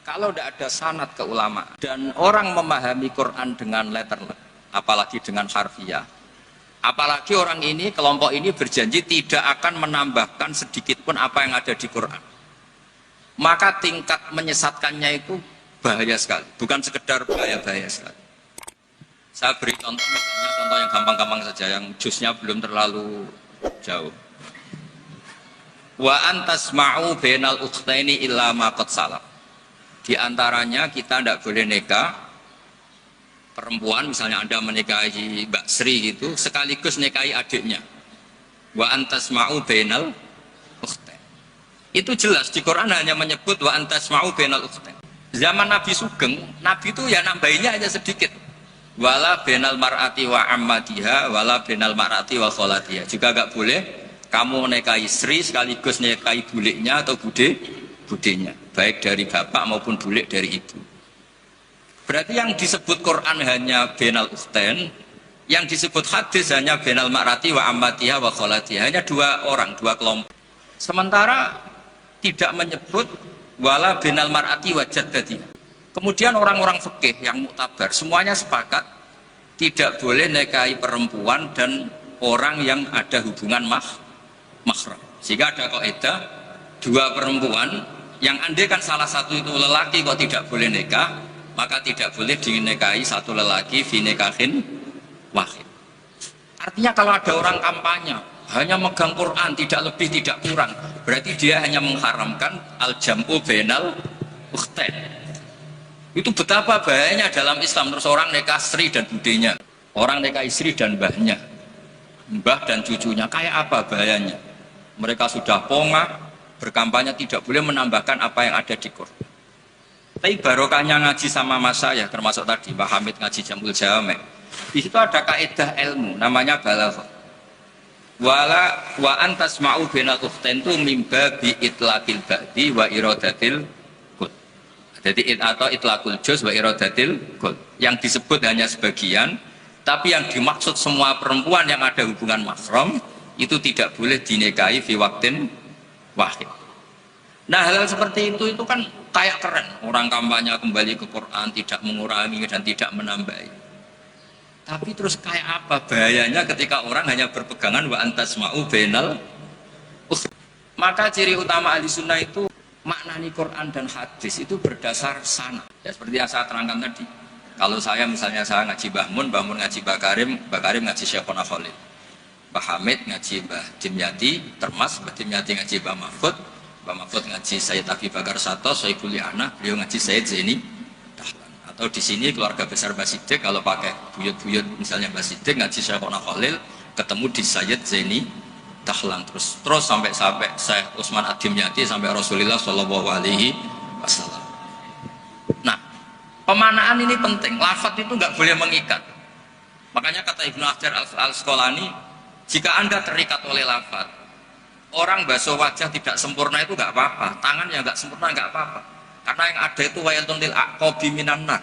Kalau tidak ada sanad ke ulama dan orang memahami Quran dengan letterlek, apalagi dengan harfiah, apalagi orang ini, kelompok ini berjanji tidak akan menambahkan sedikit pun apa yang ada di Quran, maka tingkat menyesatkannya itu bahaya sekali, bukan sekedar bahaya sekali. Saya beri contoh, misalnya contoh yang gampang-gampang saja, yang jusnya belum terlalu jauh. Wa antasma'u bainal ukhtaini illa ma qad salaf. Di antaranya kita tidak boleh nikah perempuan, misalnya Anda menikahi Mbak Sri gitu, sekaligus nikahi adiknya. Wa antasma'u bainal ukhtain. Itu jelas di Quran hanya menyebut wa antasma'u bainal ukhtain. Zaman Nabi Sugeng, Nabi itu ya nambahinnya hanya sedikit. Wala bainal mar'ati wa ammatiha wala bainal mar'ati wa kholatiha. Juga enggak boleh kamu nikahi Sri sekaligus nikahi buliknya atau budenya, baik dari bapak maupun bulik dari ibu. Berarti yang disebut Quran hanya bainal ukhtain, yang disebut hadis hanya bainal mar'ati wa ammatiha wa kholatiha, hanya dua orang, dua kelompok. Sementara tidak menyebut wala bainal mar'ati wa jaddatiha. Kemudian orang-orang fikih yang muktabar semuanya sepakat tidak boleh nikahi perempuan dan orang yang ada hubungan mahram. Sehingga ada kaidah dua perempuan yang andai kan salah satu itu lelaki kok tidak boleh nikah, maka tidak boleh dinikahi satu lelaki fi nikahin wahid. Artinya kalau ada orang kampanye hanya megang Quran tidak lebih tidak kurang, berarti dia hanya mengharamkan al-jam'u bainal ukhtain. Itu betapa bahayanya dalam Islam. Terus orang nikah Sri dan budenya, orang nikah istri dan mbahnya, mbah dan cucunya, kayak apa bahayanya? Mereka sudah pongah berkampanye tidak boleh menambahkan apa yang ada di Quran. Tapi barokahnya ngaji sama mas saya, termasuk tadi Pak Hamid ngaji Jamul Jawame, di situ ada kaidah ilmu namanya balaghah. Wa antasma'u bainal ukhtain tu mimba bi itlaqil ba'di wa iradatil qul. Jadi atau itlaqul juz wa iradatil qul. Yang disebut hanya sebagian, tapi yang dimaksud semua perempuan yang ada hubungan mahram itu tidak boleh dinikahi fi waqtin wahid. Nah, hal seperti itu kan kayak keren. Orang kampanye kembali ke Quran, tidak mengurangi dan tidak menambahi. Tapi terus kayak apa bahayanya ketika orang hanya berpegangan wa antasma'u bainal ukhtain. Maka ciri utama ahli sunnah itu maknani Quran dan hadis itu berdasar sanad. Ya seperti yang saya terangkan tadi. Kalau saya misalnya saya ngaji Mbah Mun ngaji Mbah Karim ngaji Syekhona Khalid. Mbah Hamid ngaji Mbah Dimyati, Termas, Mbah Dimyati ngaji Mbah Mahfud ngaji Sayyid Abi Bakar Sato, Sohibul Li'anah, beliau ngaji Sayyid Zaini Dahlan. Atau di sini keluarga besar Mbah Siddiq, kalau pakai buyut-buyut misalnya Mbah Siddiq ngaji Syekhona Khalil, ketemu di Sayyid Zaini Dahlan, terus sampai Syekh Utsman Ad-Dimyati sampai Rasulullah Shallallahu Alaihi Wasallam. Nah, pemanaan ini penting. Lafadz itu nggak boleh mengikat. Makanya kata Ibnu Hajar Al-Asqalani, jika Anda terikat oleh lafadz, orang basuh wajah tidak sempurna itu nggak apa-apa, tangan yang nggak sempurna nggak apa-apa, karena yang ada itu wailun lil aqabi minan nar.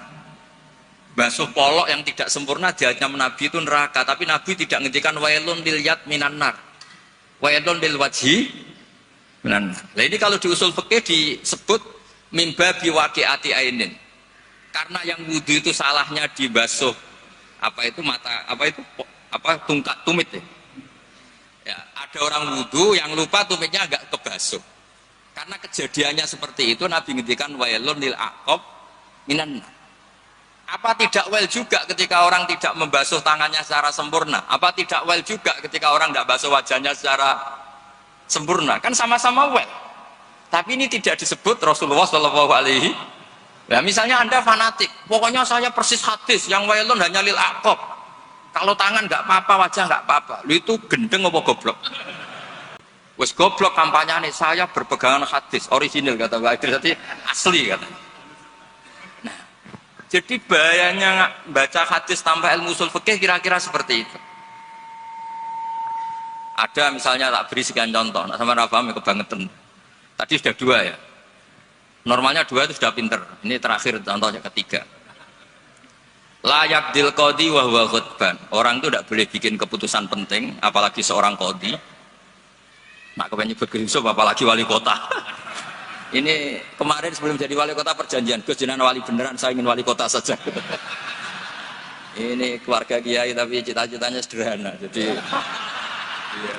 Basuh polok yang tidak sempurna diancam Nabi itu neraka, tapi Nabi tidak ngendikan wailun lil yad minan nar, wailun lil wajhi minan nar. Nah, ini kalau di usul fikih disebut mimba biwaqi'ati ainin, karena yang wudu itu salahnya dibasuh tungkat tumit ya. Ya, ada orang wudhu yang lupa tumitnya agak kebasuh. Karena kejadiannya seperti itu, Nabi ngendikan wailun lil aqab minan nar. Apa tidak well juga ketika orang tidak membasuh tangannya secara sempurna? Apa tidak well juga ketika orang tidak basuh wajahnya secara sempurna? Kan sama-sama well. Tapi ini tidak disebut Rasulullah Shallallahu Alaihi. Nah, misalnya Anda fanatik, pokoknya saya persis hadis yang wailun hanya lil aqab. Kalau tangan nggak apa-apa, wajah nggak apa-apa. Lu itu gendeng apa goblok? Wes goblok kampanyenya, saya berpegangan hadis original kata Pak Idris, tadi asli kata. Nah, jadi bahayanya baca hadis tanpa ilmu usul fikih kira-kira seperti itu. Ada misalnya tak beri sekian contoh, nah sama Rafaham kebangetan. Tadi sudah dua ya. Normalnya dua itu sudah pinter. Ini terakhir contohnya ketiga. Layak dil qadi wa huwa khutban. Orang itu tidak boleh bikin keputusan penting, apalagi seorang qadi. Nak kepengen nyebut Yusuf apalagi wali kota. Ini kemarin sebelum jadi wali kota perjanjian, Gus jenengan wali beneran, saya ingin wali kota saja. Ini keluarga kiai tapi cita-citanya sederhana. Jadi iya.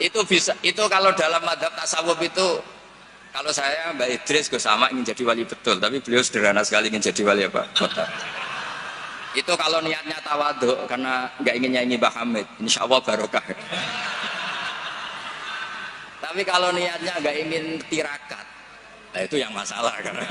Itu bisa, itu kalau dalam madhab tasawuf itu, kalau saya Mbak Idris Gus sama ingin jadi wali betul, tapi beliau sederhana sekali ingin jadi wali apa? Kota. Itu kalau niatnya tawadhu karena nggak ingin nyanyi Mbah Hamid, insya Allah barokah. Tapi kalau niatnya nggak ingin tirakat, nah itu yang masalah karena